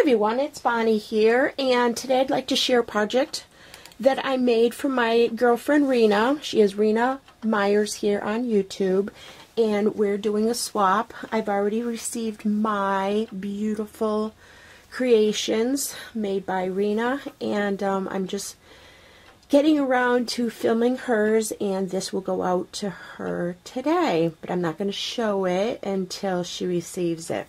everyone, it's Bonnie here, and today I'd like to share a project that I made for my girlfriend Rina. She is Rina Myers here on YouTube, and we're doing a swap. I've already received my beautiful creations made by Rina, and I'm just getting around to filming hers, and this will go out to her today, but I'm not going to show it until she receives it.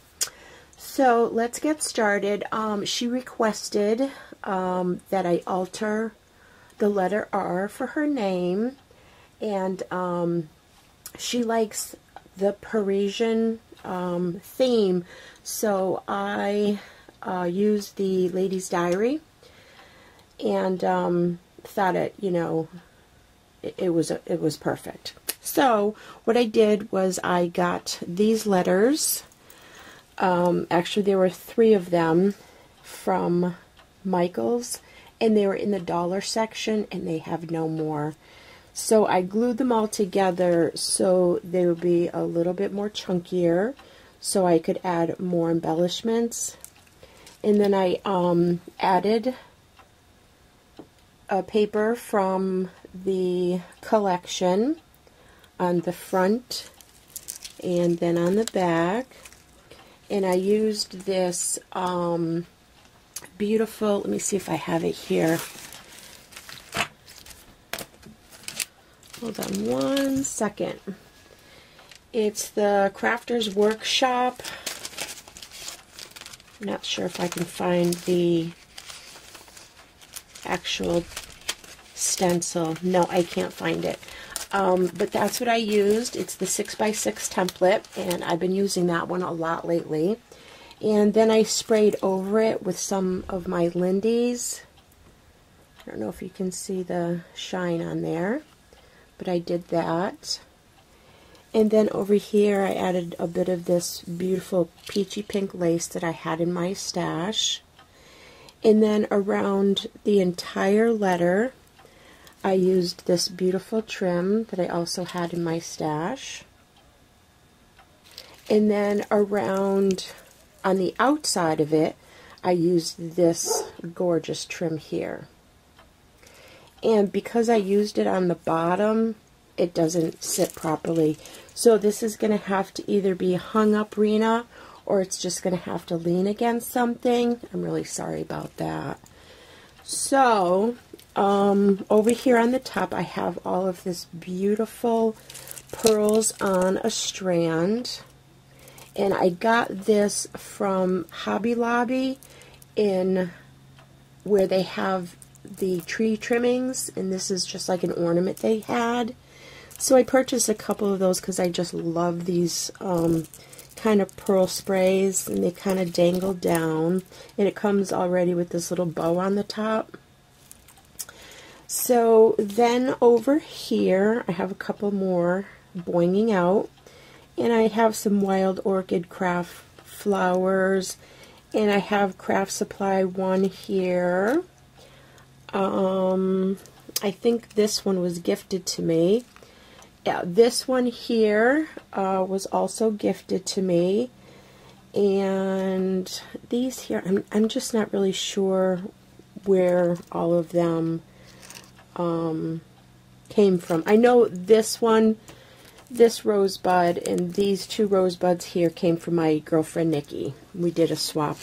So let's get started. She requested that I alter the letter R for her name, and she likes the Parisian theme, so I used the Lady's Diary, and thought it was perfect. So what I did was I got these letters. Actually, there were 3 of them from Michael's, and they were in the dollar section, and they have no more. So I glued them all together so they would be a little bit more chunkier, so I could add more embellishments. And then I added a paper from the collection on the front and then on the back. And I used this beautiful, let me see if I have it here. Hold on one second. It's the Crafter's Workshop. I'm not sure if I can find the actual stencil. No, I can't find it. But that's what I used. It's the 6x6 template, and I've been using that one a lot lately. And then I sprayed over it with some of my Lindy's. I don't know if you can see the shine on there, but I did that. And then over here I added a bit of this beautiful peachy pink lace that I had in my stash. And then around the entire letter I used this beautiful trim that I also had in my stash. And then around on the outside of it, I used this gorgeous trim here. And because I used it on the bottom, it doesn't sit properly. So this is going to have to either be hung up, Rina, or it's just going to have to lean against something. I'm really sorry about that. So over here on the top, I have all of this beautiful pearls on a strand, and I got this from Hobby Lobby in where they have the tree trimmings, and this is just like an ornament they had. So I purchased a couple of those because I just love these kind of pearl sprays, and they kind of dangle down, and it comes already with this little bow on the top. So then over here I have a couple more boinging out, and I have some Wild Orchid craft flowers, and I have Craft Supply one here. I think this one was gifted to me. Yeah, this one here was also gifted to me, and these here, I'm just not really sure where all of them came from. I know this one, this rosebud, and these 2 rosebuds here came from my girlfriend Nikki. We did a swap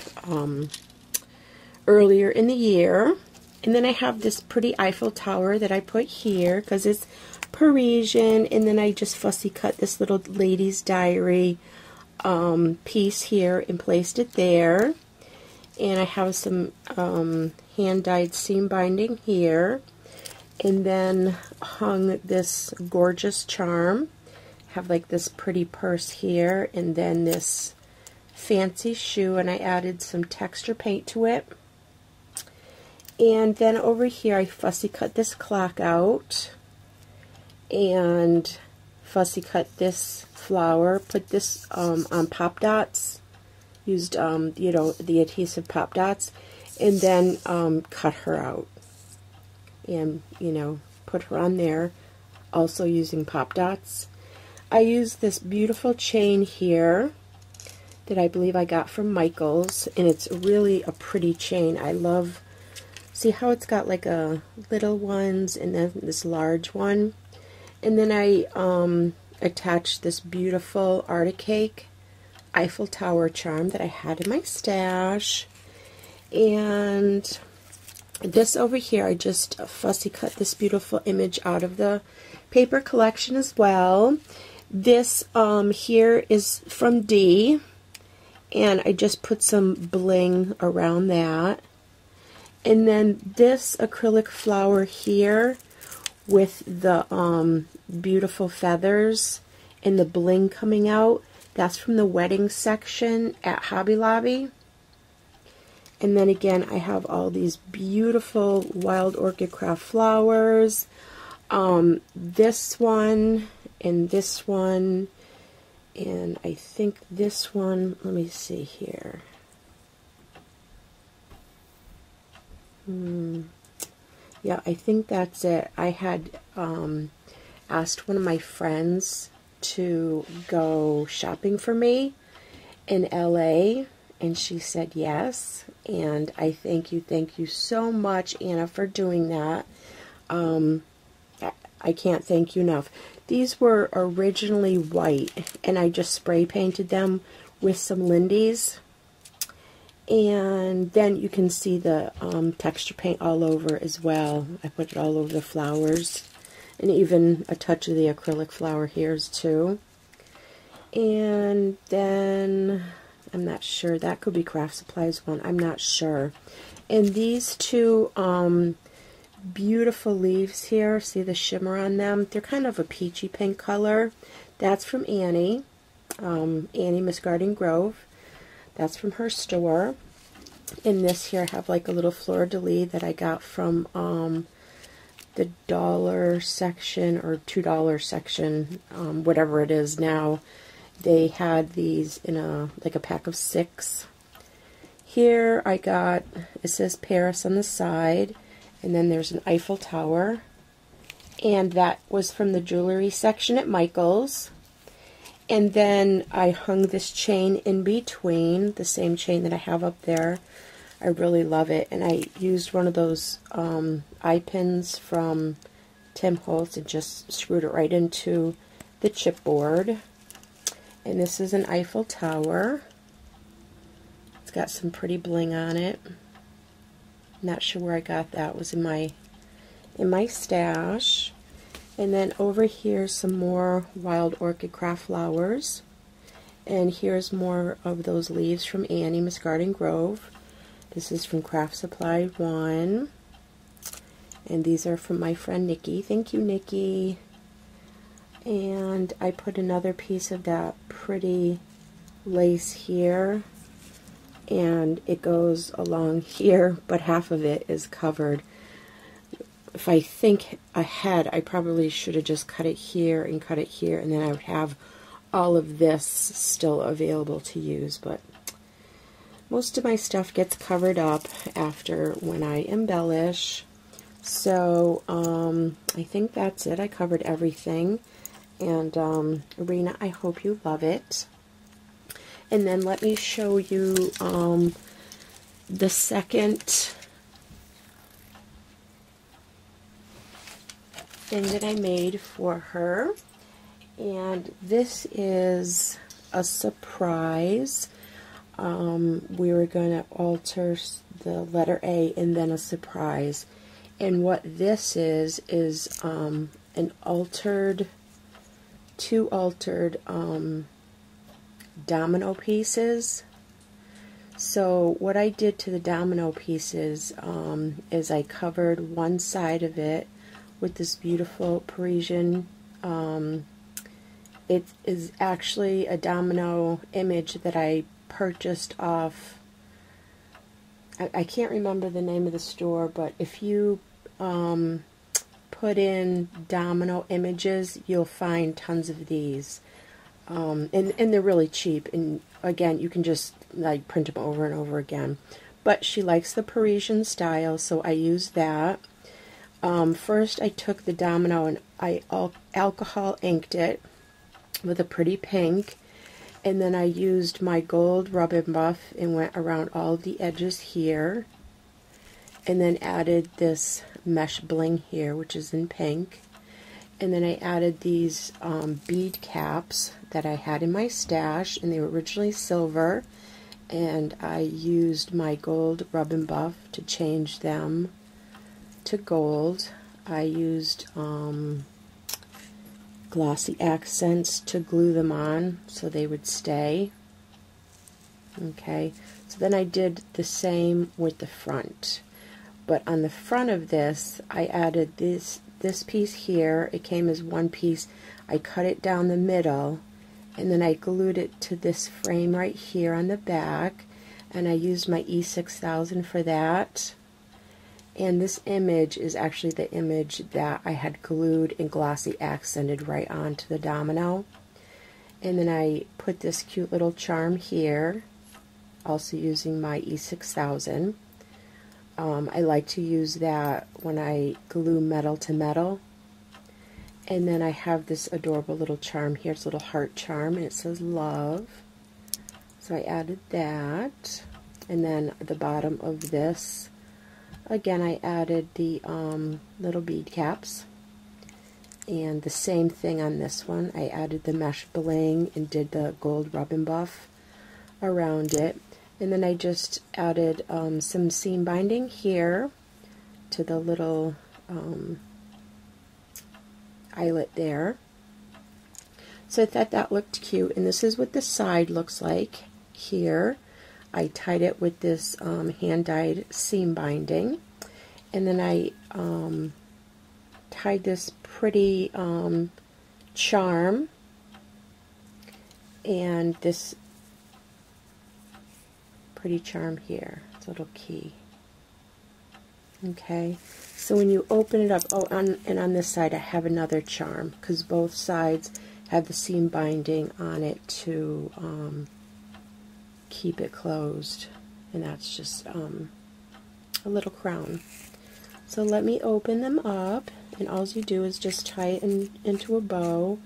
earlier in the year. And then I have this pretty Eiffel Tower that I put here because it's Parisian, and then I just fussy cut this little Lady's Diary piece here and placed it there. And I have some hand-dyed seam binding here, and then hung this gorgeous charm. Have like this pretty purse here, and then this fancy shoe, and I added some texture paint to it. And then over here I fussy cut this clock out, and fussy cut this flower, put this on pop dots, used the adhesive pop dots, and then cut her out, and put her on there, also using pop dots. I used this beautiful chain here that I believe I got from Michael's, and it's really a pretty chain. I love, see how it's got like a little ones and then this large one. And then I attached this beautiful Arctic Cake Eiffel Tower charm that I had in my stash. And this over here, I just fussy cut this beautiful image out of the paper collection as well. This here is from D, and I just put some bling around that. And then this acrylic flower here with the beautiful feathers and the bling coming out, that's from the wedding section at Hobby Lobby. And then again, I have all these beautiful wild orchid craft flowers. This one and this one, and I think this one, let me see here. Yeah, I think that's it. I had asked one of my friends to go shopping for me in LA, and she said yes, and I thank you so much, Anna, for doing that. I can't thank you enough. These were originally white, and I just spray painted them with some Lindy's, and then you can see the texture paint all over as well. I put it all over the flowers, and even a touch of the acrylic flower here too. And then I'm not sure, that could be Craft Supplies one, I'm not sure. And these two beautiful leaves here, see the shimmer on them? They're kind of a peachy pink color. That's from Annie, Annie Miss Garden Grove. That's from her store. And this here I have like a little fleur-de-lis that I got from the dollar section or $2 section, whatever it is now. They had these in like a pack of 6. Here I got, it says Paris on the side, and then there's an Eiffel Tower, and that was from the jewelry section at Michael's. And then I hung this chain in between, the same chain that I have up there. I really love it, and I used one of those eye pins from Tim Holtz and just screwed it right into the chipboard. And this is an Eiffel Tower. It's got some pretty bling on it. Not sure where I got that. It was in my stash. And then over here some more wild orchid craft flowers. And here's more of those leaves from Annie Miss Garden Grove. This is from Craft Supply 1. And these are from my friend Nikki. Thank you, Nikki. And I put another piece of that pretty lace here, and it goes along here, but half of it is covered. If I think ahead, I probably should have just cut it here, and then I would have all of this still available to use, but most of my stuff gets covered up after when I embellish. So I think that's it. I covered everything. And Rina, I hope you love it. And then let me show you the second thing that I made for her. And this is a surprise. We were going to alter the letter A and then a surprise. And what this is an altered, 2 altered domino pieces. So what I did to the domino pieces is I covered one side of it with this beautiful Parisian, it is actually a domino image that I purchased off, I can't remember the name of the store, but if you put in domino images, you'll find tons of these. And they're really cheap, and again, you can just like print them over and over again. But she likes the Parisian style, so I used that. First I took the domino and I alcohol inked it with a pretty pink, And then I used my gold rub and buff and went around all of the edges here. And then added this mesh bling here, which is in pink. And then I added these bead caps that I had in my stash, and they were originally silver. And I used my gold rub and buff to change them to gold. I used glossy accents to glue them on so they would stay. Okay, so then I did the same with the front. But on the front of this, I added this piece here. It came as one piece. I cut it down the middle, and then I glued it to this frame right here on the back, and I used my E6000 for that. And this image is actually the image that I had glued and glossy accented right onto the domino. And then I put this cute little charm here, also using my E6000. I like to use that when I glue metal to metal. And then I have this adorable little charm here. It's a little heart charm, and it says love. So I added that. And then at the bottom of this, again, I added the little bead caps. And the same thing on this one. I added the mesh bling and did the gold rub and buff around it. And then I just added some seam binding here to the little eyelet there. So I thought that looked cute, and this is what the side looks like here. I tied it with this hand-dyed seam binding, and then I tied this pretty charm and this pretty charm here. It's a little key. Okay, so when you open it up, and on this side I have another charm, because both sides have the seam binding on it to keep it closed, and that's just a little crown. So let me open them up, and all you do is just tie it into a bow,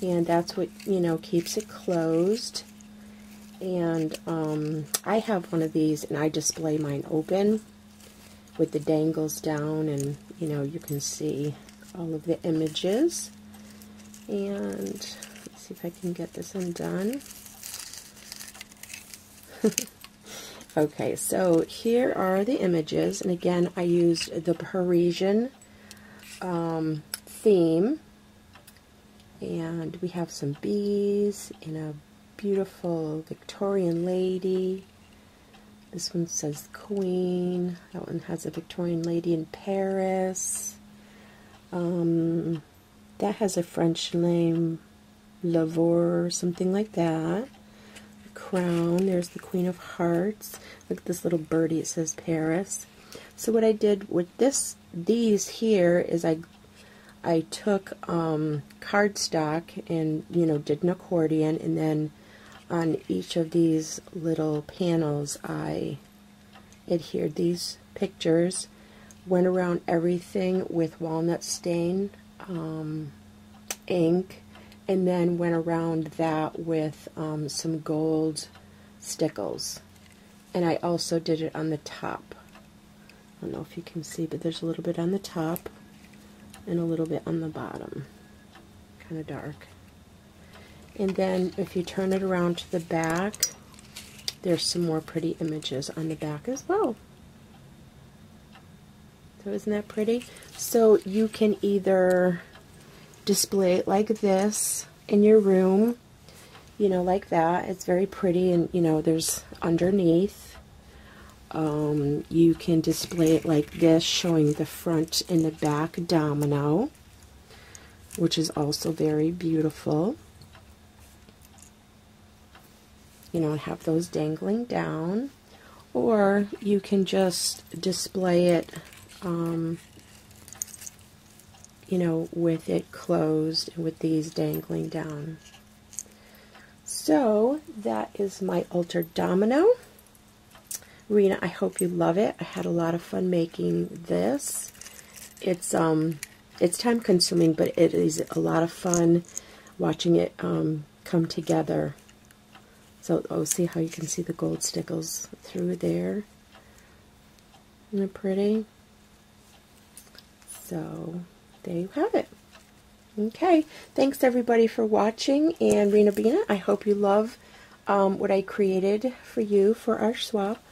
and that's what, you know, keeps it closed. And I have one of these, and I display mine open with the dangles down, and you know, you can see all of the images. And let's see if I can get this undone. Okay, so here are the images, and again I used the Parisian theme, and we have some bees and a beautiful Victorian lady. This one says Queen. That one has a Victorian lady in Paris. That has a French name, Lavore or something like that. The crown, there's the Queen of Hearts. Look at this little birdie, it says Paris. So what I did with these here is I took cardstock and, you know, did an accordion, and then on each of these little panels I adhered these pictures, went around everything with walnut stain ink, and then went around that with some gold stickles. And I also did it on the top. I don't know if you can see, but there's a little bit on the top and a little bit on the bottom. Kind of dark. And then if you turn it around to the back, there's some more pretty images on the back as well. So isn't that pretty? So you can either display it like this in your room, you know, like that. It's very pretty, and you know, there's underneath. You can display it like this, showing the front and the back domino, which is also very beautiful. You know, have those dangling down, or you can just display it, you know, with it closed and with these dangling down. So that is my altered domino. Rina, I hope you love it. I had a lot of fun making this. It's time consuming, but it is a lot of fun watching it come together. So, oh, see how you can see the gold stickles through there? Isn't it pretty? So, there you have it. Okay, thanks everybody for watching, and Rina Bina, I hope you love what I created for you for our swap,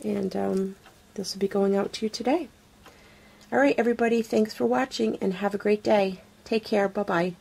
and this will be going out to you today. Alright everybody, thanks for watching, and have a great day. Take care, bye-bye.